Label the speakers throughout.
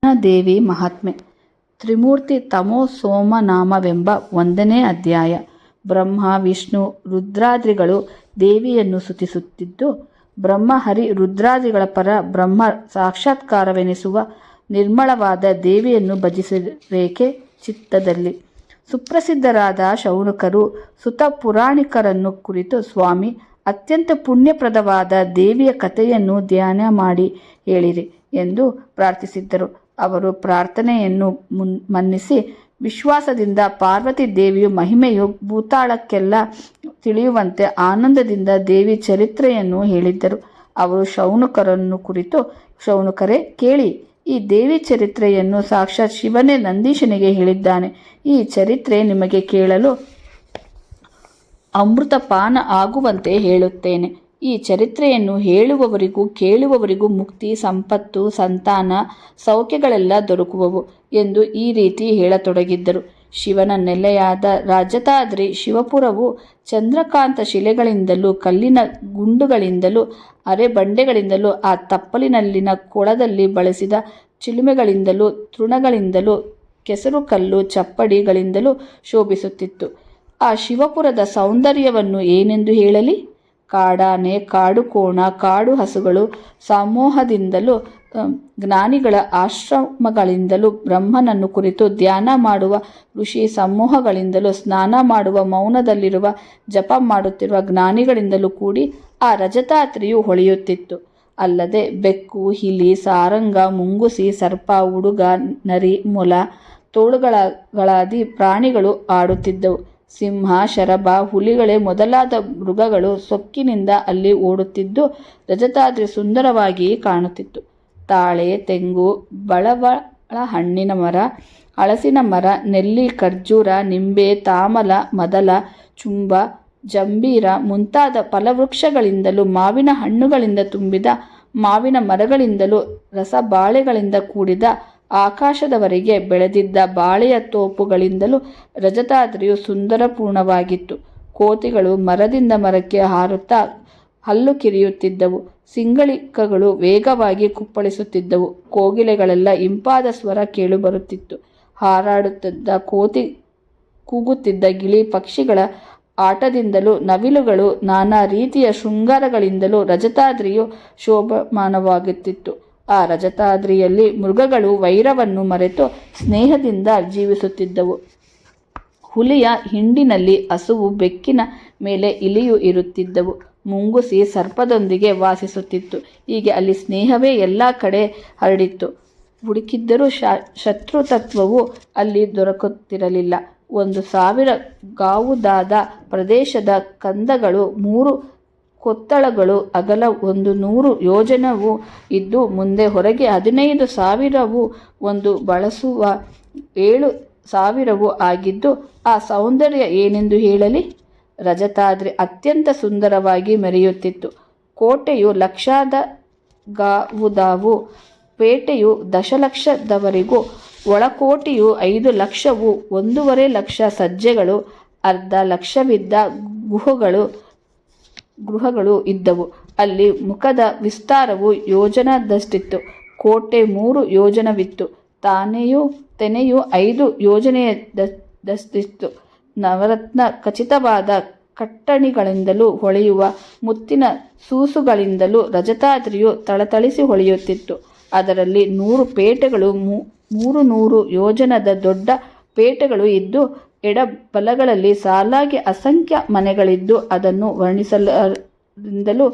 Speaker 1: ದೇವಿ ಮಹಾತ್ಮೆ. ತ್ರಿಮೂರ್ತಿ ತಮೋ ಸೋಮನಾಮವೆಂಬ 1ನೇ ಅಧ್ಯಾಯ. ಬ್ರಹ್ಮ, ವಿಷ್ಣು, ರುದ್ರಾದ್ರಿಗಳು ದೇವಿಯನ್ನು ಸ್ತುತಿಸುತ್ತಿದ್ದು, ಬ್ರಹ್ಮ, ಹರಿ, ರುದ್ರಾದಿಗಳ ಪರ ಬ್ರಹ್ಮ ಸಾಕ್ಷಾತ್ಕಾರವೆನಿಸುವ ನಿರ್ಮಳವಾದ ದೇವಿಯನ್ನು ಭಜಿಸಬೇಕೆ ಚಿತ್ತದಲ್ಲಿ. ಸುಪ್ರಸಿದ್ಧರಾದ ಶೌನಕರು ಸುತ ಪುರಾಣಿಕರನ್ನು ಕುರಿತು, ಸ್ವಾಮಿ, ಅತ್ಯಂತ ಪುಣ್ಯಪ್ರದವಾದ ದೇವಿಯ ಕಥೆಯನ್ನು ಧ್ಯಾನ ಮಾಡಿ ಹೇಳಿರಿ ಎಂದು ಪ್ರಾರ್ಥಿಸಿದ್ದರು. ಅವರು ಪ್ರಾರ್ಥನೆಯನ್ನು ಮನ್ನಿಸಿ ವಿಶ್ವಾಸದಿಂದ ಪಾರ್ವತಿ ದೇವಿಯ ಮಹಿಮೆಯು ಭೂತಾಳಕ್ಕೆಲ್ಲ ತಿಳಿಯುವಂತೆ ಆನಂದದಿಂದ ದೇವಿ ಚರಿತ್ರೆಯನ್ನು ಹೇಳಿದ್ದರು. ಅವರು ಶೌನಕರನ್ನು ಕುರಿತು, ಶೌನಕರೇ, ಕೇಳಿ, ಈ ದೇವಿ ಚರಿತ್ರೆಯನ್ನು ಸಾಕ್ಷಾತ್ ಶಿವನೇ ನಂದೀಶನಿಗೆ ಹೇಳಿದ್ದಾನೆ. ಈ ಚರಿತ್ರೆ ನಿಮಗೆ ಕೇಳಲು ಅಮೃತಪಾನ ಆಗುವಂತೆ ಹೇಳುತ್ತೇನೆ. ಈ ಚರಿತ್ರೆಯನ್ನು ಹೇಳುವವರಿಗೂ ಕೇಳುವವರಿಗೂ ಮುಕ್ತಿ, ಸಂಪತ್ತು, ಸಂತಾನ, ಸೌಖ್ಯಗಳೆಲ್ಲ ದೊರಕುವವು ಎಂದು ಈ ರೀತಿ ಹೇಳತೊಡಗಿದ್ದರು. ಶಿವನ ನೆಲೆಯಾದ ರಾಜತಾದ್ರಿ ಶಿವಪುರವು ಚಂದ್ರಕಾಂತ ಶಿಲೆಗಳಿಂದಲೂ ಕಲ್ಲಿನ ಗುಂಡುಗಳಿಂದಲೂ ಅರೆಬಂಡೆಗಳಿಂದಲೂ ಆ ತಪ್ಪಲಿನಲ್ಲಿನ ಕೊಳದಲ್ಲಿ ಬಳಸಿದ ಚಿಲುಮೆಗಳಿಂದಲೂ ತೃಣಗಳಿಂದಲೂ ಕೆಸರುಕಲ್ಲು ಚಪ್ಪಡಿಗಳಿಂದಲೂ ಶೋಭಿಸುತ್ತಿತ್ತು. ಆ ಶಿವಪುರದ ಸೌಂದರ್ಯವನ್ನು ಏನೆಂದು ಹೇಳಲಿ? ಕಾಡಾನೆ, ಕಾಡು ಕೋಣ, ಕಾಡು ಹಸುಗಳು ಸಮೂಹದಿಂದಲೂ ಜ್ಞಾನಿಗಳ ಆಶ್ರಮಗಳಿಂದಲೂ ಬ್ರಹ್ಮನನ್ನು ಕುರಿತು ಧ್ಯಾನ ಮಾಡುವ ಋಷಿ ಸಮೂಹಗಳಿಂದಲೂ ಸ್ನಾನ ಮಾಡುವ ಮೌನದಲ್ಲಿರುವ ಜಪ ಮಾಡುತ್ತಿರುವ ಜ್ಞಾನಿಗಳಿಂದಲೂ ಕೂಡಿ ಆ ರಜತಾದ್ರಿಯು ಹೊಳೆಯುತ್ತಿತ್ತು. ಅಲ್ಲದೆ ಬೆಕ್ಕು, ಇಲಿ, ಸಾರಂಗ, ಮುಂಗುಸಿ, ಸರ್ಪ, ಉಡುಗ, ನರಿ, ಮೊಲ, ತೋಳುಗಳಾದಿ ಪ್ರಾಣಿಗಳು ಆಡುತ್ತಿದ್ದವು. ಸಿಂಹ, ಶರಭ, ಹುಲಿಗಳೇ ಮೊದಲಾದ ಮೃಗಗಳು ಸೊಕ್ಕಿನಿಂದ ಅಲ್ಲಿ ಓಡುತ್ತಿದ್ದು ರಜತಾದ್ರಿ ಸುಂದರವಾಗಿ ಕಾಣುತ್ತಿತ್ತು. ತಾಳೆ, ತೆಂಗು, ಬಳವಳ ಹಣ್ಣಿನ ಮರ, ಹಲಸಿನ ಮರ, ನೆಲ್ಲಿ, ಖರ್ಜೂರ, ನಿಂಬೆ, ತಾಮಲ, ಮದಲ, ಚುಂಬ, ಜಂಬೀರ ಮುಂತಾದ ಫಲವೃಕ್ಷಗಳಿಂದಲೂ ಮಾವಿನ ಹಣ್ಣುಗಳಿಂದ ತುಂಬಿದ ಮಾವಿನ ಮರಗಳಿಂದಲೂ ರಸಬಾಳೆಗಳಿಂದ ಕೂಡಿದ ಆಕಾಶದವರೆಗೆ ಬೆಳೆದಿದ್ದ ಬಾಳೆಯ ತೋಪುಗಳಿಂದಲೂ ರಜತಾದ್ರಿಯು ಸುಂದರಪೂರ್ಣವಾಗಿತ್ತು. ಕೋತಿಗಳು ಮರದಿಂದ ಮರಕ್ಕೆ ಹಾರುತ್ತಾ ಹಲ್ಲು ಕಿರಿಯುತ್ತಿದ್ದವು. ಸಿಂಗಳಿಕಗಳು ವೇಗವಾಗಿ ಕುಪ್ಪಳಿಸುತ್ತಿದ್ದವು. ಕೋಗಿಲೆಗಳೆಲ್ಲ ಇಂಪಾದ ಸ್ವರ ಕೇಳಿಬರುತ್ತಿತ್ತು. ಹಾರಾಡುತ್ತಿದ್ದ ಕೋತಿ, ಕೂಗುತ್ತಿದ್ದ ಗಿಳಿ ಪಕ್ಷಿಗಳ ಆಟದಿಂದಲೂ ನವಿಲುಗಳು ನಾನಾ ರೀತಿಯ ಶೃಂಗಾರಗಳಿಂದಲೂ ರಜತಾದ್ರಿಯು ಶೋಭಮಾನವಾಗುತ್ತಿತ್ತು. ಆ ರಜತಾದ್ರಿಯಲ್ಲಿ ಮೃಗಗಳು ವೈರವನ್ನು ಮರೆತು ಸ್ನೇಹದಿಂದ ಜೀವಿಸುತ್ತಿದ್ದವು. ಹುಲಿಯ ಹಿಂಡಿನಲ್ಲಿ ಹಸುವು, ಬೆಕ್ಕಿನ ಮೇಲೆ ಇಲಿಯು ಇರುತ್ತಿದ್ದವು. ಮುಂಗುಸಿ ಸರ್ಪದೊಂದಿಗೆ ವಾಸಿಸುತ್ತಿತ್ತು. ಹೀಗೆ ಅಲ್ಲಿ ಸ್ನೇಹವೇ ಎಲ್ಲ ಕಡೆ ಹರಡಿತ್ತು. ಹುಡುಕಿದ್ದರೂ ಶತ್ರುತತ್ವವು ಅಲ್ಲಿ ದೊರಕುತ್ತಿರಲಿಲ್ಲ. 1,000 ಗಾವುದಾದ ಪ್ರದೇಶದ ಕಂದಗಳು 3 ಕೊತ್ತಳಗಳು ಅಗಲ 100 ಯೋಜನವೂ ಇದ್ದು, ಮುಂದೆ ಹೊರಗೆ 15,000ವೂ ಒಂದು ಬಳಸುವ 7,000ವೂ ಆಗಿದ್ದು, ಆ ಸೌಂದರ್ಯ ಏನೆಂದು ಹೇಳಲಿ? ರಜತಾದ್ರಿ ಅತ್ಯಂತ ಸುಂದರವಾಗಿ ಮೆರೆಯುತ್ತಿತ್ತು. ಕೋಟೆಯು ಲಕ್ಷದ ಗಾವುದಾವು, ಪೇಟೆಯು 10,00,000ದವರೆಗೂ, ಒಳಕೋಟೆಯು 5,00,000ವೂ, 1.5 ಲಕ್ಷ ಸಜ್ಜೆಗಳು, 1/2 ಲಕ್ಷವಿದ್ದ ಗೃಹಗಳು ಇದ್ದವು. ಅಲ್ಲಿ ಮುಖದ ವಿಸ್ತಾರವು ಯೋಜನದಷ್ಟಿತ್ತು. ಕೋಟೆ 3 ಯೋಜನವಿತ್ತು. ತೆನೆಯು 5 ಯೋಜನೆಯದಷ್ಟಿತ್ತು. ನವರತ್ನ ಖಚಿತವಾದ ಕಟ್ಟಣಿಗಳಿಂದಲೂ ಹೊಳೆಯುವ ಮುತ್ತಿನ ಸೂಸುಗಳಿಂದಲೂ ರಜತಾದ್ರಿಯು ಥಳಥಳಿಸಿ ಹೊಳೆಯುತ್ತಿತ್ತು. ಅದರಲ್ಲಿ 100 ಪೇಟೆಗಳು, 300 ಯೋಜನದ ದೊಡ್ಡ ಪೇಟೆಗಳು ಇದ್ದು, ಎಡಬಲಗಳಲ್ಲಿ ಸಾಲಾಗಿ ಅಸಂಖ್ಯ ಮನೆಗಳಿದ್ದು, ಅದನ್ನು ವರ್ಣಿಸಲಿಂದಲೂ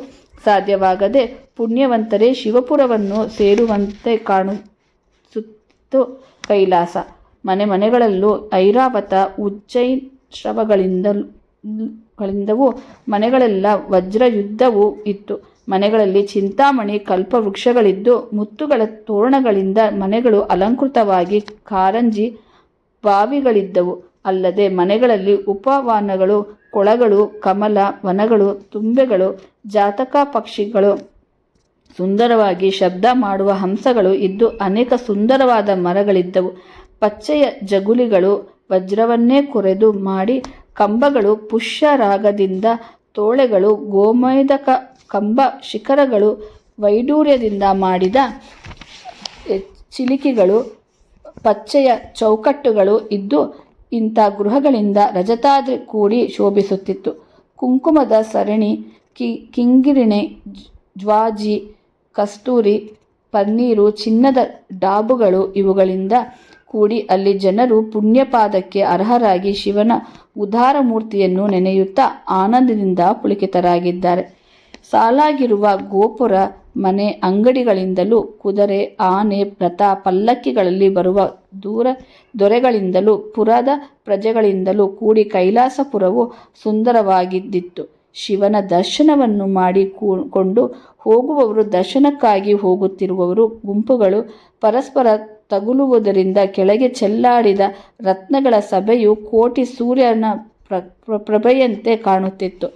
Speaker 1: ಸಾಧ್ಯವಾಗದೆ ಪುಣ್ಯವಂತರೇ ಶಿವಪುರವನ್ನು ಸೇರುವಂತೆ ಕಾಣಿಸುತ್ತು. ಕೈಲಾಸ ಮನೆಗಳಲ್ಲೂ ಐರಾವತ, ಉಜ್ಜಯಿನ್ ಶ್ರವಗಳಿಂದವೂ ಮನೆಗಳೆಲ್ಲ ವಜ್ರಯುದ್ಧವೂ ಇತ್ತು. ಮನೆಗಳಲ್ಲಿ ಚಿಂತಾಮಣಿ, ಕಲ್ಪವೃಕ್ಷಗಳಿದ್ದು, ಮುತ್ತುಗಳ ತೋರಣಗಳಿಂದ ಮನೆಗಳು ಅಲಂಕೃತವಾಗಿ ಕಾರಂಜಿ ಬಾವಿಗಳಿದ್ದವು. ಅಲ್ಲದೆ ಮನೆಗಳಲ್ಲಿ ಉಪವನಗಳು, ಕೊಳಗಳು, ಕಮಲ ವನಗಳು, ತುಂಬೆಗಳು, ಜಾತಕ ಪಕ್ಷಿಗಳು, ಸುಂದರವಾಗಿ ಶಬ್ದ ಮಾಡುವ ಹಂಸಗಳು ಇದ್ದು, ಅನೇಕ ಸುಂದರವಾದ ಮರಗಳಿದ್ದವು. ಪಚ್ಚೆಯ ಜಗುಲಿಗಳು ವಜ್ರವನ್ನೇ ಕೊರೆದು ಮಾಡಿ, ಕಂಬಗಳು ಪುಷ್ಯರಾಗದಿಂದ, ತೋಳೆಗಳು ಗೋಮೇಧಕ ಕಂಬ ಶಿಖರಗಳು ವೈಡೂರ್ಯದಿಂದ ಮಾಡಿದ ಚಿಲಿಕಿಗಳು, ಪಚ್ಚೆಯ ಚೌಕಟ್ಟುಗಳು ಇದ್ದು ಇಂಥ ಗೃಹಗಳಿಂದ ರಜತಾದ್ರಿ ಕೂಡಿ ಶೋಭಿಸುತ್ತಿತ್ತು. ಕುಂಕುಮದ ಸರಣಿ, ಕಿಂಗಿರಣೆ, ಜ್ವಾಜಿ, ಕಸ್ತೂರಿ, ಪನ್ನೀರು, ಚಿನ್ನದ ಡಾಬುಗಳು ಇವುಗಳಿಂದ ಕೂಡಿ ಅಲ್ಲಿ ಜನರು ಪುಣ್ಯಪಾದಕ್ಕೆ ಅರ್ಹರಾಗಿ ಶಿವನ ಉದಾರ ಮೂರ್ತಿಯನ್ನು ನೆನೆಯುತ್ತಾ ಆನಂದದಿಂದ ಪುಳಕಿತರಾಗಿದ್ದಾರೆ. ಸಾಲಾಗಿರುವ ಗೋಪುರ, ಮನೆ, ಅಂಗಡಿಗಳಿಂದಲೂ ಕುದುರೆ, ಆನೆ, ರಥ, ಪಲ್ಲಕ್ಕಿಗಳಲ್ಲಿ ಬರುವ ದೊರೆಗಳಿಂದಲೂ ಪುರದ ಪ್ರಜೆಗಳಿಂದಲೂ ಕೂಡಿ ಕೈಲಾಸಪುರವು ಸುಂದರವಾಗಿದ್ದಿತು. ಶಿವನ ದರ್ಶನವನ್ನು ಮಾಡಿಕೊಂಡು ಹೋಗುವವರು, ದರ್ಶನಕ್ಕಾಗಿ ಹೋಗುತ್ತಿರುವವರು ಗುಂಪುಗಳು ಪರಸ್ಪರ ತಗುಲುವುದರಿಂದ ಕೆಳಗೆ ಚೆಲ್ಲಾಡಿದ ರತ್ನಗಳ ಸಭೆಯು ಕೋಟಿ ಸೂರ್ಯನ ಪ್ರಭೆಯಂತೆ ಕಾಣುತ್ತಿತ್ತು.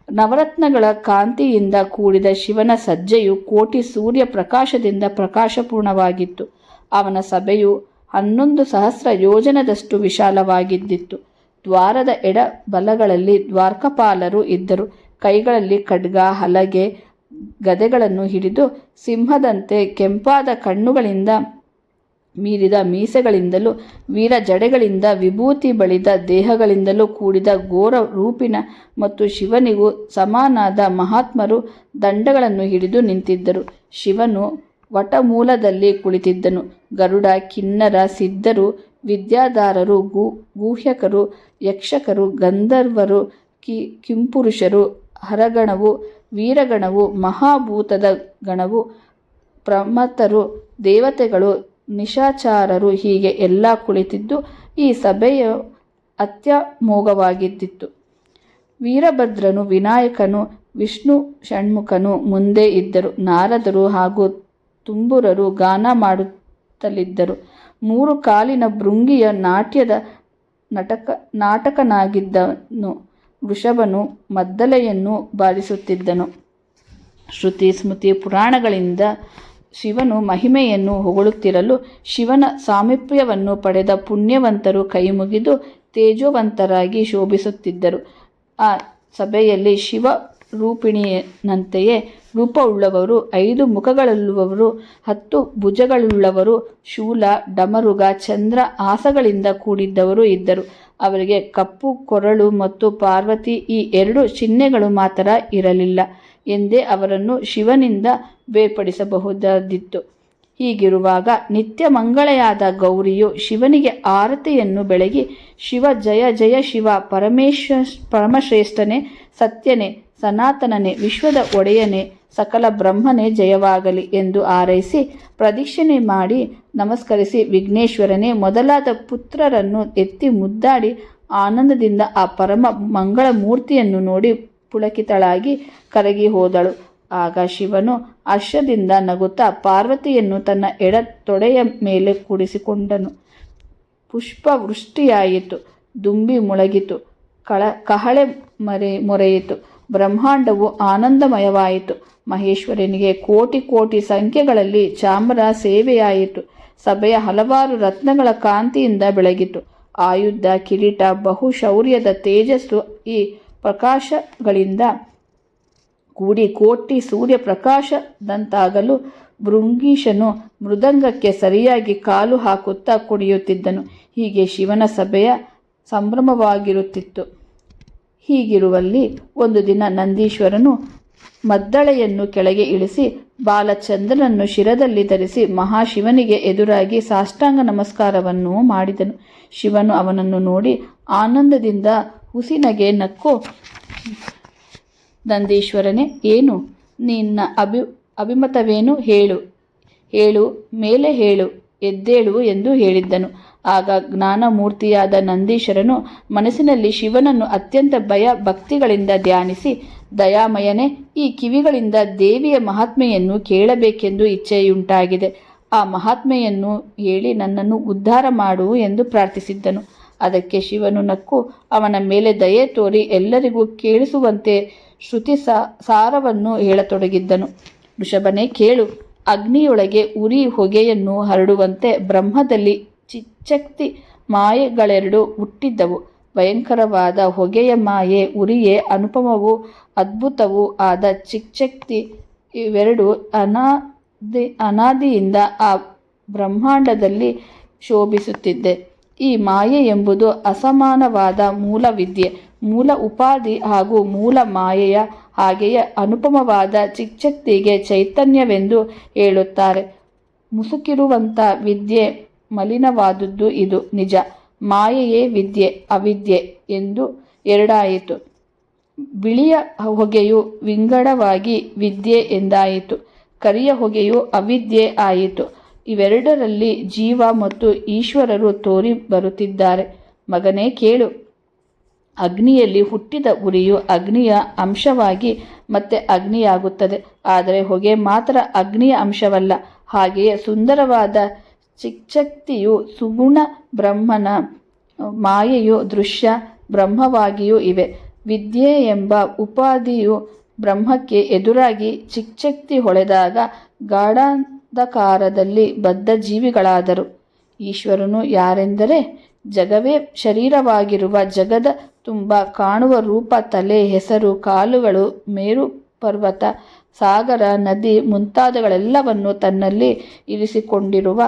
Speaker 1: ನವರತ್ನಗಳ ಕಾಂತಿಯಿಂದ ಕೂಡಿದ ಶಿವನ ಸಜ್ಜೆಯು ಕೋಟಿ ಸೂರ್ಯ ಪ್ರಕಾಶದಿಂದ ಪ್ರಕಾಶಪೂರ್ಣವಾಗಿತ್ತು. ಅವನ ಸಭೆಯು 11,000 ಯೋಜನದಷ್ಟು ವಿಶಾಲವಾಗಿದ್ದಿತು. ದ್ವಾರದ ಎಡ ಬಲಗಳಲ್ಲಿ ದ್ವಾರಪಾಲರು ಇದ್ದರು. ಕೈಗಳಲ್ಲಿ ಖಡ್ಗ, ಹಲಗೆ, ಗದೆಗಳನ್ನು ಹಿಡಿದು ಸಿಂಹದಂತೆ ಕೆಂಪಾದ ಕಣ್ಣುಗಳಿಂದ ಮೀರಿದ ಮೀಸೆಗಳಿಂದಲೂ ವೀರ ಜಡೆಗಳಿಂದ ವಿಭೂತಿ ಬಳಿದ ದೇಹಗಳಿಂದಲೂ ಕೂಡಿದ ಘೋರ ರೂಪಿನ ಮತ್ತು ಶಿವನಿಗೂ ಸಮನಾದ ಮಹಾತ್ಮರು ದಂಡಗಳನ್ನು ಹಿಡಿದು ನಿಂತಿದ್ದರು. ಶಿವನು ವಟಮೂಲದಲ್ಲಿ ಕುಳಿತಿದ್ದನು. ಗರುಡ, ಕಿನ್ನರ, ಸಿದ್ಧರು, ವಿದ್ಯಾಧಾರರು, ಗೂಹ್ಯಕರು, ಯಕ್ಷಕರು, ಗಂಧರ್ವರು, ಕಿಂಪುರುಷರು, ಹರಗಣವು, ವೀರಗಣವು, ಮಹಾಭೂತದ ಗಣವು, ಪ್ರಮಥರು, ದೇವತೆಗಳು, ನಿಶಾಚಾರರು ಹೀಗೆ ಎಲ್ಲ ಕುಳಿತಿದ್ದು ಈ ಸಭೆಯು ಅತ್ಯಮೋಘವಾಗಿದ್ದಿತು. ವೀರಭದ್ರನು, ವಿನಾಯಕನು, ವಿಷ್ಣು ಷಣ್ಮುಖನು ಮುಂದೆ ಇದ್ದರು. ನಾರದರು ಹಾಗೂ ತುಂಬುರರು ಗಾನ ಮಾಡುತ್ತಲಿದ್ದರು. 3 ಕಾಲಿನ ಭೃಂಗಿಯ ನಾಟ್ಯದ ನಾಟಕನಾಗಿದ್ದನು. ವೃಷಭನು ಮದ್ದಲೆಯನ್ನು ಬಾರಿಸುತ್ತಿದ್ದನು. ಶ್ರುತಿ ಸ್ಮೃತಿ ಪುರಾಣಗಳಿಂದ ಶಿವನು ಮಹಿಮೆಯನ್ನು ಹೊಗಳುತ್ತಿರಲು ಶಿವನ ಸಾಮೀಪ್ಯವನ್ನು ಪಡೆದ ಪುಣ್ಯವಂತರು ಕೈಮುಗಿದು ತೇಜೋವಂತರಾಗಿ ಶೋಭಿಸುತ್ತಿದ್ದರು. ಆ ಸಭೆಯಲ್ಲಿ ಶಿವ ರೂಪಿಣಿಯಂತೆಯೇ ರೂಪವುಳ್ಳವರು, 5 ಮುಖಗಳುಳ್ಳವರು, 10 ಭುಜಗಳುಳ್ಳವರು, ಶೂಲ, ಡಮರುಗ, ಚಂದ್ರ, ಆಸಗಳಿಂದ ಕೂಡಿದ್ದವರು ಇದ್ದರು. ಅವರಿಗೆ ಕಪ್ಪು ಕೊರಳು ಮತ್ತು ಪಾರ್ವತಿ ಈ 2 ಚಿಹ್ನೆಗಳು ಮಾತ್ರ ಇರಲಿಲ್ಲ ಎಂದೇ ಅವರನ್ನು ಶಿವನಿಂದ ಬೇರ್ಪಡಿಸಬಹುದಾದಿತ್ತು. ಹೀಗಿರುವಾಗ ನಿತ್ಯ ಮಂಗಳೆಯಾದ ಗೌರಿಯು ಶಿವನಿಗೆ ಆರತಿಯನ್ನು ಬೆಳಗಿ, ಶಿವ ಜಯ ಜಯ ಶಿವ, ಪರಮಶ್ರೇಷ್ಠನೇ, ಸತ್ಯನೇ, ಸನಾತನನೇ, ವಿಶ್ವದ ಒಡೆಯನೇ, ಸಕಲ ಬ್ರಹ್ಮನೇ ಜಯವಾಗಲಿ ಎಂದು ಹಾರೈಸಿ ಪ್ರದಕ್ಷಿಣೆ ಮಾಡಿ ನಮಸ್ಕರಿಸಿ ವಿಘ್ನೇಶ್ವರನೇ ಮೊದಲಾದ ಪುತ್ರರನ್ನು ಎತ್ತಿ ಮುದ್ದಾಡಿ ಆನಂದದಿಂದ ಆ ಪರಮ ಮಂಗಳ ಮೂರ್ತಿಯನ್ನು ನೋಡಿ ಪುಳಕಿತಳಾಗಿ ಕರಗಿ ಹೋದಳು. ಆಗ ಶಿವನು ಹರ್ಷದಿಂದ ನಗುತ್ತಾ ಪಾರ್ವತಿಯನ್ನು ತನ್ನ ಎಡ ತೊಡೆಯ ಮೇಲೆ ಕೂಡಿಸಿಕೊಂಡನು. ಪುಷ್ಪವೃಷ್ಟಿಯಾಯಿತು, ದುಂಬಿ ಮುಳಗಿತು, ಕಹಳೆ ಮೊರೆಯಿತು, ಬ್ರಹ್ಮಾಂಡವು ಆನಂದಮಯವಾಯಿತು. ಮಹೇಶ್ವರನಿಗೆ ಕೋಟಿ ಕೋಟಿ ಸಂಖ್ಯೆಗಳಲ್ಲಿ ಚಾಮರ ಸೇವೆಯಾಯಿತು. ಸಭೆಯ ಹಲವಾರು ರತ್ನಗಳ ಕಾಂತಿಯಿಂದ ಬೆಳಗಿತು. ಆಯುಧ, ಕಿರೀಟ, ಬಹುಶೌರ್ಯದ ತೇಜಸ್ಸು ಈ ಪ್ರಕಾಶಗಳಿಂದ ಕೂಡಿ ಕೋಟಿ ಸೂರ್ಯ ಪ್ರಕಾಶದಂತಾಗಲು ಭೃಂಗೀಶನು ಮೃದಂಗಕ್ಕೆ ಸರಿಯಾಗಿ ಕಾಲು ಹಾಕುತ್ತಾ ಕುಣಿಯುತ್ತಿದ್ದನು. ಹೀಗೆ ಶಿವನ ಸಭೆಯ ಸಂಭ್ರಮವಾಗಿರುತ್ತಿತ್ತು. ಹೀಗಿರುವಲ್ಲಿ ಒಂದು ದಿನ ನಂದೀಶ್ವರನು ಮದ್ದಳೆಯನ್ನು ಕೆಳಗೆ ಇಳಿಸಿ ಬಾಲಚಂದ್ರನನ್ನು ಶಿರದಲ್ಲಿ ಧರಿಸಿ ಮಹಾಶಿವನಿಗೆ ಎದುರಾಗಿ ಸಾಷ್ಟಾಂಗ ನಮಸ್ಕಾರವನ್ನು ಮಾಡಿದನು. ಶಿವನು ಅವನನ್ನು ನೋಡಿ ಆನಂದದಿಂದ ಹುಸಿನಗೆ ನಕ್ಕು, ನಂದೀಶ್ವರನೇ, ಏನು ನಿನ್ನ ಅಭಿಮತವೇನು? ಹೇಳು, ಮೇಲೆ ಹೇಳು, ಎದ್ದೇಳು ಎಂದು ಹೇಳಿದ್ದನು. ಆಗ ಜ್ಞಾನಮೂರ್ತಿಯಾದ ನಂದೀಶ್ವರನು ಮನಸ್ಸಿನಲ್ಲಿ ಶಿವನನ್ನು ಅತ್ಯಂತ ಭಯ ಭಕ್ತಿಗಳಿಂದ ಧ್ಯಾನಿಸಿ, ದಯಾಮಯನೇ, ಈ ಕಿವಿಗಳಿಂದ ದೇವಿಯ ಮಹಾತ್ಮೆಯನ್ನು ಕೇಳಬೇಕೆಂದು ಇಚ್ಛೆಯುಂಟಾಗಿದೆ. ಆ ಮಹಾತ್ಮೆಯನ್ನು ಹೇಳಿ ನನ್ನನ್ನು ಉದ್ಧಾರ ಮಾಡು ಎಂದು ಪ್ರಾರ್ಥಿಸಿದ್ದನು. ಅದಕ್ಕೆ ಶಿವನು ನಕ್ಕು ಅವನ ಮೇಲೆ ದಯೆ ತೋರಿ ಎಲ್ಲರಿಗೂ ಕೇಳಿಸುವಂತೆ ಶ್ರುತಿ ಸಾರವನ್ನು ಹೇಳತೊಡಗಿದ್ದನು. ವೃಷಭನೇ, ಕೇಳು. ಅಗ್ನಿಯೊಳಗೆ ಉರಿ ಹೊಗೆಯನ್ನು ಹರಡುವಂತೆ ಬ್ರಹ್ಮದಲ್ಲಿ ಚಿಚ್ಚಕ್ತಿ ಮಾಯೆಗಳೆರಡು ಹುಟ್ಟಿದ್ದವು. ಭಯಂಕರವಾದ ಹೊಗೆಯ ಮಾಯೆ, ಉರಿಯೇ ಅನುಪಮವೂ ಅದ್ಭುತವೂ ಆದ ಚಿಚ್ಚಕ್ತಿ ಇವೆರಡು ಅನಾದಿಯಿಂದ ಆ ಬ್ರಹ್ಮಾಂಡದಲ್ಲಿ ಶೋಭಿಸುತ್ತಿದ್ದೆ. ಈ ಮಾಯೆ ಎಂಬುದು ಅಸಮಾನವಾದ ಮೂಲ ವಿದ್ಯೆ, ಮೂಲ ಉಪಾಧಿ ಹಾಗೂ ಮೂಲ ಮಾಯೆಯ ಹಾಗೆಯೇ ಅನುಪಮವಾದ ಚಿಚ್ಚಕ್ತಿಗೆ ಚೈತನ್ಯವೆಂದು ಹೇಳುತ್ತಾರೆ. ಮುಸುಕಿರುವಂಥ ವಿದ್ಯೆ ಮಲಿನವಾದುದು, ಇದು ನಿಜ. ಮಾಯೆಯೇ ವಿದ್ಯೆ, ಅವಿದ್ಯೆ ಎಂದು ಎರಡಾಯಿತು. ಬಿಳಿಯ ಹೊಗೆಯು ವಿಂಗಡವಾಗಿ ವಿದ್ಯೆ ಎಂದಾಯಿತು, ಕರಿಯ ಹೊಗೆಯು ಅವಿದ್ಯೆ ಆಯಿತು. ಇವೆರಡರಲ್ಲಿ ಜೀವ ಮತ್ತು ಈಶ್ವರರು ತೋರಿ ಬರುತ್ತಿದ್ದಾರೆ. ಮಗನೇ ಕೇಳು, ಅಗ್ನಿಯಲ್ಲಿ ಹುಟ್ಟಿದ ಉರಿಯು ಅಗ್ನಿಯ ಅಂಶವಾಗಿ ಮತ್ತೆ ಅಗ್ನಿಯಾಗುತ್ತದೆ. ಆದರೆ ಹೊಗೆ ಮಾತ್ರ ಅಗ್ನಿಯ ಅಂಶವಲ್ಲ. ಹಾಗೆಯೇ ಸುಂದರವಾದ ಚಿಚ್ಚಕ್ತಿಯು ಸುಗುಣ ಬ್ರಹ್ಮನ, ಮಾಯೆಯು ದೃಶ್ಯ ಬ್ರಹ್ಮವಾಗಿಯೂ ಇವೆ. ವಿದ್ಯೆ ಎಂಬ ಉಪಾಧಿಯು ಬ್ರಹ್ಮಕ್ಕೆ ಎದುರಾಗಿ ಚಿಚ್ಚಕ್ತಿ ಹೊಳೆದಾಗ ಗಾಢಾಂಧಕಾರದಲ್ಲಿ ಬದ್ಧ ಜೀವಿಗಳಾದರು. ಈಶ್ವರನು ಯಾರೆಂದರೆ, ಜಗವೇ ಶರೀರವಾಗಿರುವ ಜಗದ ತುಂಬ ಕಾಣುವ ರೂಪ, ತಲೆ, ಹೆಸರು, ಕಾಲುಗಳು, ಮೇರು ಪರ್ವತ, ಸಾಗರ, ನದಿ ಮುಂತಾದವುಗಳೆಲ್ಲವನ್ನು ತನ್ನಲ್ಲಿ ಇರಿಸಿಕೊಂಡಿರುವ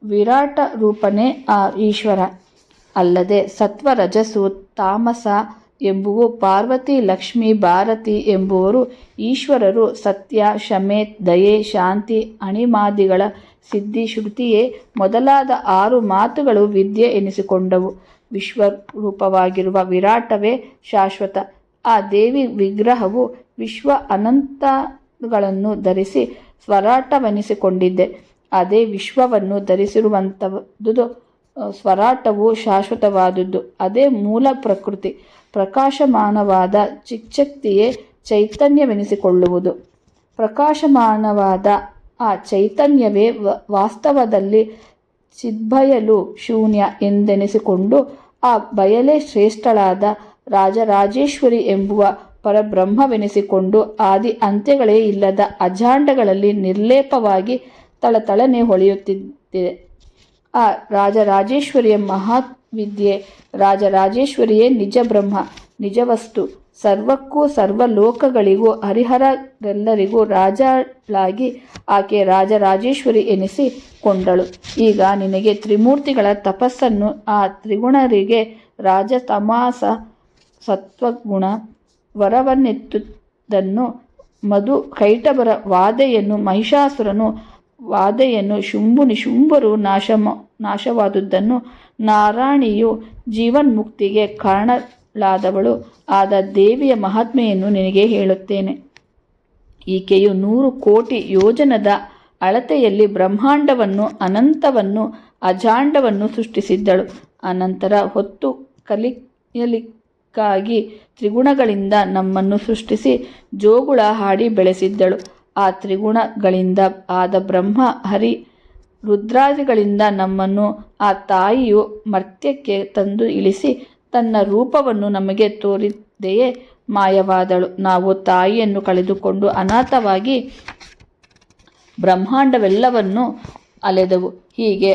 Speaker 1: ವಿರಾಟ ರೂಪನೇ ಆ ಈಶ್ವರ. ಅಲ್ಲದೆ ಸತ್ವ, ರಜಸ್ಸು, ತಾಮಸ ಎಂಬುವು ಪಾರ್ವತಿ, ಲಕ್ಷ್ಮಿ, ಭಾರತಿ ಎಂಬುವರು ಈಶ್ವರರು. ಸತ್ಯ, ಶಮೆ, ದಯೆ, ಶಾಂತಿ, ಅಣಿಮಾದಿಗಳ ಸಿದ್ಧಿ, ಶ್ರುತಿಯೇ ಮೊದಲಾದ 6 ಮಾತುಗಳು ವಿದ್ಯೆ ಎನಿಸಿಕೊಂಡವು. ವಿಶ್ವರೂಪವಾಗಿರುವ ವಿರಾಟವೇ ಶಾಶ್ವತ. ಆ ದೇವಿ ವಿಗ್ರಹವು ವಿಶ್ವ ಅನಂತಗಳನ್ನು ಧರಿಸಿ ಸ್ವರಾಟವೆನಿಸಿಕೊಂಡಿದೆ. ಅದೇ ವಿಶ್ವವನ್ನು ಧರಿಸಿರುವಂಥದ್ದು. ಸ್ವರಾಟವು ಶಾಶ್ವತವಾದುದು. ಅದೇ ಮೂಲ ಪ್ರಕೃತಿ. ಪ್ರಕಾಶಮಾನವಾದ ಚಿಚ್ಚಕ್ತಿಯೇ ಚೈತನ್ಯವೆನಿಸಿಕೊಳ್ಳುವುದು. ಪ್ರಕಾಶಮಾನವಾದ ಆ ಚೈತನ್ಯವೇ ವಾಸ್ತವದಲ್ಲಿ ಚಿದ್ಬಯಲು ಶೂನ್ಯ ಎಂದೆನಿಸಿಕೊಂಡು ಆ ಬಯಲೇ ಶ್ರೇಷ್ಠಳಾದ ರಾಜರಾಜೇಶ್ವರಿ ಎಂಬುವ ಪರಬ್ರಹ್ಮವೆನಿಸಿಕೊಂಡು ಆದಿ ಅಂತ್ಯಗಳೇ ಇಲ್ಲದ ಅಜಾಂಡಗಳಲ್ಲಿ ನಿರ್ಲೇಪವಾಗಿ ತಳತಳನೆ ಹೊಳೆಯುತ್ತಿದೆ. ಆ ರಾಜರಾಜೇಶ್ವರಿಯ ಮಹಾವಿದ್ಯೆ, ರಾಜರಾಜೇಶ್ವರಿಯೇ ನಿಜ ಬ್ರಹ್ಮ, ನಿಜವಸ್ತು. ಸರ್ವಕ್ಕೂ ಸರ್ವಲೋಕಗಳಿಗೂ ಹರಿಹರರೆಲ್ಲರಿಗೂ ರಾಜಳಾಗಿ ಆಕೆ ರಾಜರಾಜೇಶ್ವರಿ ಎನಿಸಿಕೊಂಡಳು. ಈಗ ನಿನಗೆ ತ್ರಿಮೂರ್ತಿಗಳ ತಪಸ್ಸನ್ನು, ಆ ತ್ರಿಗುಣರಿಗೆ ರಾಜತಮಾಸ ಸತ್ವಗುಣ ವರವನ್ನೆತ್ತುದನ್ನು, ಮಧು ಕೈಟಭರ ವಾದೆಯನ್ನು, ಮಹಿಷಾಸುರನು ವಾದೆಯನ್ನು, ಶುಂಭು ನಿಶುಂಭರು ನಾಶವಾದುದನ್ನು, ನಾರಾಯಣಿಯು ಜೀವನ್ಮುಕ್ತಿಗೆ ಕಾರಣಳಾದವಳು ಆದ ದೇವಿಯ ಮಹಾತ್ಮೆಯನ್ನು ನಿನಗೆ ಹೇಳುತ್ತೇನೆ. ಈಕೆಯು 100 ಕೋಟಿ ಯೋಜನದ ಅಳತೆಯಲ್ಲಿ ಬ್ರಹ್ಮಾಂಡವನ್ನು, ಅನಂತವನ್ನು, ಅಜಾಂಡವನ್ನು ಸೃಷ್ಟಿಸಿದ್ದಳು. ಅನಂತರ ಹೊತ್ತು ಕಲಿಯಲಿಕ್ಕಾಗಿ ತ್ರಿಗುಣಗಳಿಂದ ನಮ್ಮನ್ನು ಸೃಷ್ಟಿಸಿ ಜೋಗುಳ ಹಾಡಿ ಬೆಳೆಸಿದ್ದಳು. ಆ ತ್ರಿಗುಣಗಳಿಂದ ಆದ ಬ್ರಹ್ಮ, ಹರಿ, ರುದ್ರಾದಿಗಳಿಂದ ನಮ್ಮನ್ನು ಆ ತಾಯಿಯು ಮರ್ತ್ಯಕ್ಕೆ ತಂದು ಇಳಿಸಿ ತನ್ನ ರೂಪವನ್ನು ನಮಗೆ ತೋರಿದೆಯೇ ಮಾಯವಾದಳು. ನಾವು ತಾಯಿಯನ್ನು ಕಳೆದುಕೊಂಡು ಅನಾಥವಾಗಿ ಬ್ರಹ್ಮಾಂಡವೆಲ್ಲವನ್ನು ಅಲೆದೆವು. ಹೀಗೆ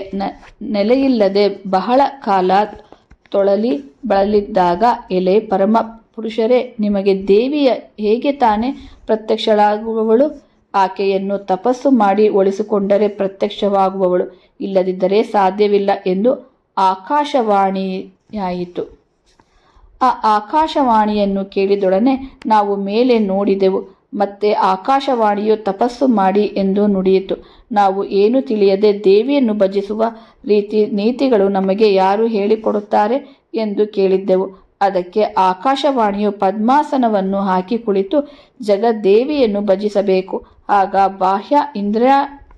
Speaker 1: ನೆಲೆಯಿಲ್ಲದೆ ಬಹಳ ಕಾಲ ತೊಳಲಿ ಬಳಲಿದ್ದಾಗ, ಎಲೆ ಪರಮ ಪುರುಷರೇ, ನಿಮಗೆ ದೇವಿಯ ಹೇಗೆ ತಾನೇ ಪ್ರತ್ಯಕ್ಷಳಾಗುವವಳು? ಆಕೆಯನ್ನು ತಪಸ್ಸು ಮಾಡಿ ಒಲಿಸಿಕೊಂಡರೆ ಪ್ರತ್ಯಕ್ಷವಾಗುವವಳು, ಇಲ್ಲದಿದ್ದರೆ ಸಾಧ್ಯವಿಲ್ಲ ಎಂದು ಆಕಾಶವಾಣಿಯಾಯಿತು. ಆ ಆಕಾಶವಾಣಿಯನ್ನು ಕೇಳಿದೊಡನೆ ನಾವು ಮೇಲೆ ನೋಡಿದೆವು. ಮತ್ತೆ ಆಕಾಶವಾಣಿಯು ತಪಸ್ಸು ಮಾಡಿ ಎಂದು ನುಡಿಯಿತು. ನಾವು ಏನು ತಿಳಿಯದೆ ದೇವಿಯನ್ನು ಭಜಿಸುವ ರೀತಿ ನೀತಿಗಳು ನಮಗೆ ಯಾರು ಹೇಳಿಕೊಡುತ್ತಾರೆ ಎಂದು ಕೇಳಿದ್ದೆವು. ಅದಕ್ಕೆ ಆಕಾಶವಾಣಿಯು ಪದ್ಮಾಸನವನ್ನು ಹಾಕಿ ಕುಳಿತು ಜಗದ್ದೇವಿಯನ್ನು ಭಜಿಸಬೇಕು. ಆಗ ಬಾಹ್ಯ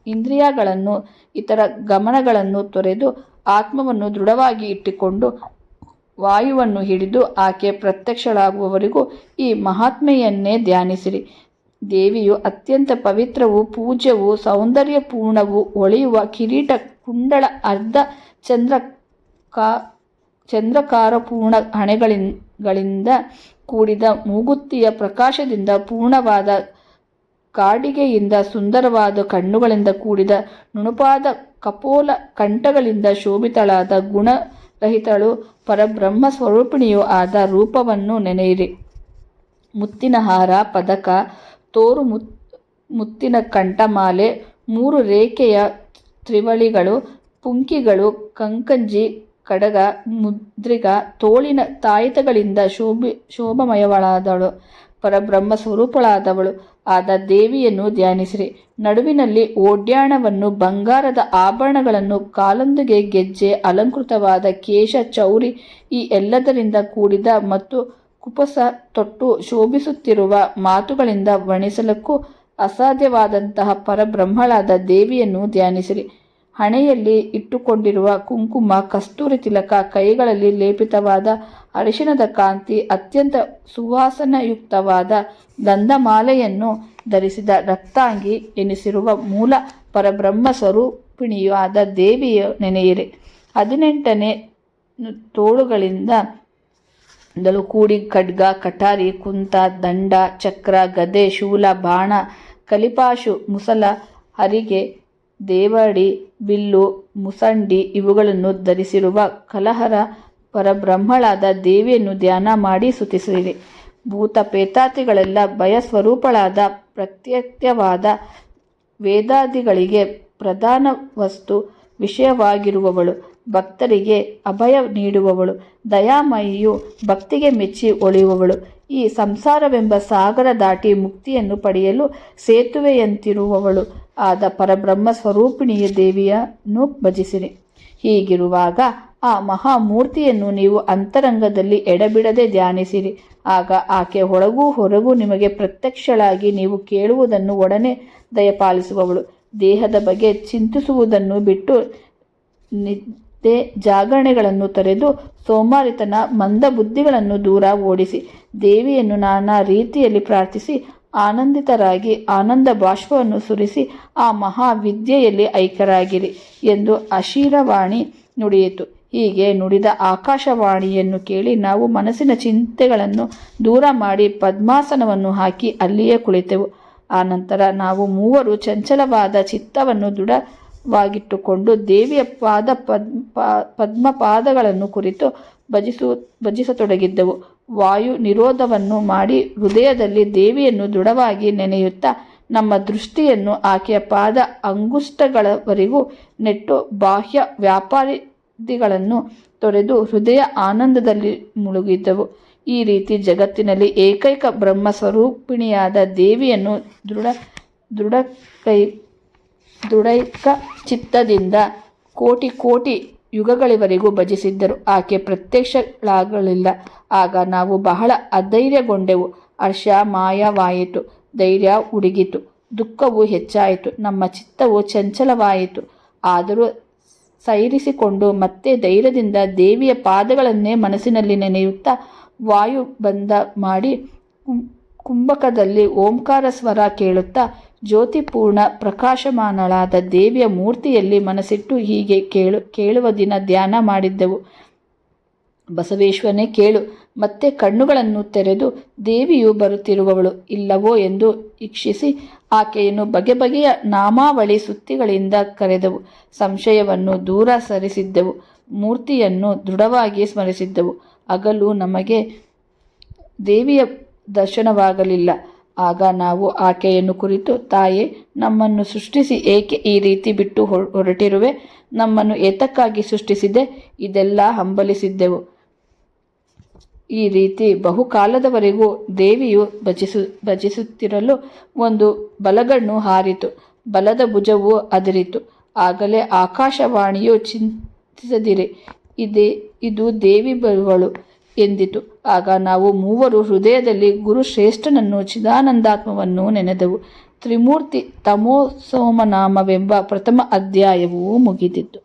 Speaker 1: ಇಂದ್ರಿಯಗಳನ್ನು, ಇತರ ಗಮನಗಳನ್ನು ತೊರೆದು ಆತ್ಮವನ್ನು ದೃಢವಾಗಿ ಇಟ್ಟುಕೊಂಡು ವಾಯುವನ್ನು ಹಿಡಿದು ಆಕೆ ಪ್ರತ್ಯಕ್ಷಳಾಗುವವರೆಗೂ ಈ ಮಹಾತ್ಮೆಯನ್ನೇ ಧ್ಯಾನಿಸಿರಿ. ದೇವಿಯು ಅತ್ಯಂತ ಪವಿತ್ರವೂ ಪೂಜ್ಯವೂ ಸೌಂದರ್ಯಪೂರ್ಣವೂ ಹೊಳೆಯುವ ಕಿರೀಟ, ಕುಂಡಲ, ಅರ್ಧ ಚಂದ್ರಕಾರಪೂರ್ಣ ಹಣೆಗಳಿಂದ ಕೂಡಿದ ಮೂಗುತಿಯ ಪ್ರಕಾಶದಿಂದ ಪೂರ್ಣವಾದ ಕಾಡಿಗೆಯಿಂದ ಸುಂದರವಾದ ಕಣ್ಣುಗಳಿಂದ ಕೂಡಿದ ನುಣುಪಾದ ಕಪೋಲ ಕಂಠಗಳಿಂದ ಶೋಭಿತಳಾದ ಗುಣರಹಿತಳು ಪರಬ್ರಹ್ಮ ಸ್ವರೂಪಿಣಿಯೂ ಆದ ರೂಪವನ್ನು ನೆನೆಯಿರಿ. ಮುತ್ತಿನ ಹಾರ, ಪದಕ, ತೋರು ಮುತ್ತಿನ ಕಂಠಮಾಲೆ, 3 ರೇಖೆಯ ತ್ರಿವಳಿಗಳು, ಪುಂಕಿಗಳು, ಕಂಕಂಜಿ, ಕಡಗ, ಮುದ್ರಿಗ, ತೋಳಿನ ತಾಯಿತಗಳಿಂದ ಶೋಭಮಯಳಾದವಳು, ಪರಬ್ರಹ್ಮ ಸ್ವರೂಪಳಾದವಳು ಆದ ದೇವಿಯನ್ನು ಧ್ಯಾನಿಸಿರಿ. ನಡುವಿನಲ್ಲಿ ಓಡ್ಯಾಣವನ್ನು, ಬಂಗಾರದ ಆಭರಣಗಳನ್ನು, ಕಾಲೊಂದಿಗೆ ಗೆಜ್ಜೆ, ಅಲಂಕೃತವಾದ ಕೇಶ, ಚೌರಿ ಈ ಎಲ್ಲದರಿಂದ ಕೂಡಿದ ಮತ್ತು ಕುಪಸ ತೊಟ್ಟು ಶೋಭಿಸುತ್ತಿರುವ ಮಾತುಗಳಿಂದ ವರ್ಣಿಸಲಕ್ಕೂ ಅಸಾಧ್ಯವಾದಂತಹ ಪರಬ್ರಹ್ಮಳಾದ ದೇವಿಯನ್ನು ಧ್ಯಾನಿಸಿರಿ. ಹಣೆಯಲ್ಲಿ ಇಟ್ಟುಕೊಂಡಿರುವ ಕುಂಕುಮ, ಕಸ್ತೂರಿ ತಿಲಕ, ಕೈಗಳಲ್ಲಿ ಲೇಪಿತವಾದ ಅರಿಶಿಣದ ಕಾಂತಿ, ಅತ್ಯಂತ ಸುವಾಸನಯುಕ್ತವಾದ ಗಂಧಮಾಲೆಯನ್ನು ಧರಿಸಿದ ರಕ್ತಾಂಗಿ ಎನಿಸಿರುವ ಮೂಲ ಪರಬ್ರಹ್ಮ ಸ್ವರೂಪಿಣಿಯಾದ ದೇವಿಯ ನೆನೆಯಿರಿ. 18 ತೋಳುಗಳಿಂದ ಕೂಡಿ ಖಡ್ಗ, ಕಟಾರಿ, ಕುಂತ, ದಂಡ, ಚಕ್ರ, ಗದೆ, ಶೂಲ, ಬಾಣ, ಕಲಿಪಾಶು, ಮುಸಲ, ಹರಿಗೆ, ದೇವಡಿ, ಬಿಲ್ಲು, ಮುಸಂಡಿ ಇವುಗಳನ್ನು ಧರಿಸಿರುವ ಕಲಹರ ಪರಬ್ರಹ್ಮಳಾದ ದೇವಿಯನ್ನು ಧ್ಯಾನ ಮಾಡಿ ಸ್ತುತಿಸಿರಿ. ಭೂತ ಪೇತಾತಿಗಳೆಲ್ಲ ಭಯಸ್ವರೂಪಳಾದ ಪ್ರತ್ಯಕ್ಷವಾದ ವೇದಾದಿಗಳಿಗೆ ಪ್ರಧಾನ ವಸ್ತು ವಿಷಯವಾಗಿರುವವಳು, ಭಕ್ತರಿಗೆ ಅಭಯ ನೀಡುವವಳು, ದಯಾಮಯಿಯು, ಭಕ್ತಿಗೆ ಮೆಚ್ಚಿ ಒಲಿಯುವವಳು, ಈ ಸಂಸಾರವೆಂಬ ಸಾಗರ ದಾಟಿ ಮುಕ್ತಿಯನ್ನು ಪಡೆಯಲು ಸೇತುವೆಯಂತಿರುವವಳು ಆದ ಪರಬ್ರಹ್ಮ ಸ್ವರೂಪಿಣಿಯ ದೇವಿಯನ್ನು ಭಜಿಸಿರಿ. ಹೀಗಿರುವಾಗ ಆ ಮಹಾಮೂರ್ತಿಯನ್ನು ನೀವು ಅಂತರಂಗದಲ್ಲಿ ಎಡಬಿಡದೆ ಧ್ಯಾನಿಸಿರಿ. ಆಗ ಆಕೆ ಒಳಗೂ ಹೊರಗೂ ನಿಮಗೆ ಪ್ರತ್ಯಕ್ಷಳಾಗಿ ನೀವು ಕೇಳುವುದನ್ನು ಒಡನೆ ದಯಪಾಲಿಸುವವಳು. ದೇಹದ ಬಗ್ಗೆ ಚಿಂತಿಸುವುದನ್ನು ಬಿಟ್ಟು ನಿದ್ದೆ ಜಾಗರಣೆಗಳನ್ನು ತೊರೆದು ಸೋಮಾರಿತನ ಮಂದಬುದ್ಧಿಗಳನ್ನು ದೂರ ಓಡಿಸಿ ದೇವಿಯನ್ನು ನಾನಾ ರೀತಿಯಲ್ಲಿ ಪ್ರಾರ್ಥಿಸಿ ಆನಂದಿತರಾಗಿ ಆನಂದ ಬಾಷ್ಪವನ್ನು ಸುರಿಸಿ ಆ ಮಹಾವಿದ್ಯೆಯಲ್ಲಿ ಐಕ್ಯರಾಗಿರಿ ಎಂದು ಅಶರೀರವಾಣಿ ನುಡಿಯಿತು. ಹೀಗೆ ನುಡಿದ ಆಕಾಶವಾಣಿಯನ್ನು ಕೇಳಿ ನಾವು ಮನಸ್ಸಿನ ಚಿಂತೆಗಳನ್ನು ದೂರ ಮಾಡಿ ಪದ್ಮಾಸನವನ್ನು ಹಾಕಿ ಅಲ್ಲಿಯೇ ಕುಳಿತೆವು. ಆನಂತರ ನಾವು ಮೂವರು ಚಂಚಲವಾದ ಚಿತ್ತವನ್ನು ದೃಢವಾಗಿಟ್ಟುಕೊಂಡು ದೇವಿಯ ಪದ್ಮಪಾದಗಳನ್ನು ಕುರಿತು ಭಜಿಸತೊಡಗಿದ್ದೆವು. ವಾಯು ನಿರೋಧವನ್ನು ಮಾಡಿ ಹೃದಯದಲ್ಲಿ ದೇವಿಯನ್ನು ದೃಢವಾಗಿ ನೆನೆಯುತ್ತಾ ನಮ್ಮ ದೃಷ್ಟಿಯನ್ನು ಆಕೆಯ ಪಾದ ಅಂಗುಷ್ಟಗಳವರೆಗೂ ನೆಟ್ಟು ಬಾಹ್ಯ ವ್ಯಾಪಾರಿಗಳನ್ನು ತೊರೆದು ಹೃದಯ ಆನಂದದಲ್ಲಿ ಮುಳುಗಿದ್ದೆವು. ಈ ರೀತಿ ಜಗತ್ತಿನಲ್ಲಿ ಏಕೈಕ ಬ್ರಹ್ಮ ಸ್ವರೂಪಿಣಿಯಾದ ದೇವಿಯನ್ನು ದೃಢೈಕ ಚಿತ್ತದಿಂದ ಕೋಟಿ ಯುಗಗಳವರೆಗೂ ಭಜಿಸಿದ್ದರು. ಆಕೆ ಪ್ರತ್ಯಕ್ಷಳಾಗಲಿಲ್ಲ. ಆಗ ನಾವು ಬಹಳ ಅಧೈರ್ಯಗೊಂಡೆವು. ಹರ್ಷ ಮಾಯವಾಯಿತು, ಧೈರ್ಯ ಉಡುಗಿತು, ದುಃಖವು ಹೆಚ್ಚಾಯಿತು, ನಮ್ಮ ಚಿತ್ತವು ಚಂಚಲವಾಯಿತು. ಆದರೂ ಸೈರಿಸಿಕೊಂಡು ಮತ್ತೆ ಧೈರ್ಯದಿಂದ ದೇವಿಯ ಪಾದಗಳನ್ನೇ ಮನಸ್ಸಿನಲ್ಲಿ ನೆನೆಯುತ್ತಾ ವಾಯುಬಂಧ ಮಾಡಿ ಕುಂಭಕದಲ್ಲಿ ಓಂಕಾರ ಸ್ವರ ಕೇಳುತ್ತಾ ಜ್ಯೋತಿಪೂರ್ಣ ಪ್ರಕಾಶಮಾನಳಾದ ದೇವಿಯ ಮೂರ್ತಿಯಲ್ಲಿ ಮನಸ್ಸಿಟ್ಟು ಹೀಗೆ ಕೇಳುವ ದಿನ ಧ್ಯಾನ ಮಾಡಿದ್ದೆವು. ಬಸವೇಶ್ವರನೇ ಕೇಳು. ಮತ್ತೆ ಕಣ್ಣುಗಳನ್ನು ತೆರೆದು ದೇವಿಯು ಬರುತ್ತಿರುವವಳು ಇಲ್ಲವೋ ಎಂದು ಇಚ್ಛಿಸಿ ಆಕೆಯನ್ನು ಬಗೆಬಗೆಯ ನಾಮಾವಳಿ ಸುತ್ತಿಗಳಿಂದ ಕರೆದೆವು. ಸಂಶಯವನ್ನು ದೂರ ಸರಿಸಿದ್ದೆವು. ಮೂರ್ತಿಯನ್ನು ದೃಢವಾಗಿ ಸ್ಮರಿಸಿದ್ದೆವು. ಹಗಲು ನಮಗೆ ದೇವಿಯ ದರ್ಶನವಾಗಲಿಲ್ಲ. ಆಗ ನಾವು ಆಕೆಯನ್ನು ಕುರಿತು, ತಾಯೇ, ನಮ್ಮನ್ನು ಸೃಷ್ಟಿಸಿ ಏಕೆ ಈ ರೀತಿ ಬಿಟ್ಟು ಹೊರಟಿರುವೆ? ನಮ್ಮನ್ನು ಏತಕ್ಕಾಗಿ ಸೃಷ್ಟಿಸಿದೆ? ಇದೆಲ್ಲ ಹಂಬಲಿಸಿದ್ದೆವು. ಈ ರೀತಿ ಬಹುಕಾಲದವರೆಗೂ ದೇವಿಯು ಭಜಿಸುತ್ತಿರಲು ಒಂದು ಬಲಗಣ್ಣು ಹಾರಿತು, ಬಲದ ಭುಜವು ಅದಿರಿತು. ಆಗಲೇ ಆಕಾಶವಾಣಿಯು ಚಿಂತಿಸದಿರಿ, ಇದು ದೇವಿ ಬರುವಳು ಎಂದಿತು. ಆಗ ನಾವು ಮೂವರು ಹೃದಯದಲ್ಲಿ ಗುರುಶ್ರೇಷ್ಠನನ್ನು ಚಿದಾನಂದಾತ್ಮವನ್ನು ನೆನೆದೆವು. ತ್ರಿಮೂರ್ತಿ ತಮೋಸೋಮನಾಮವೆಂಬ ಪ್ರಥಮ ಅಧ್ಯಾಯವೂ ಮುಗಿದಿತ್ತು.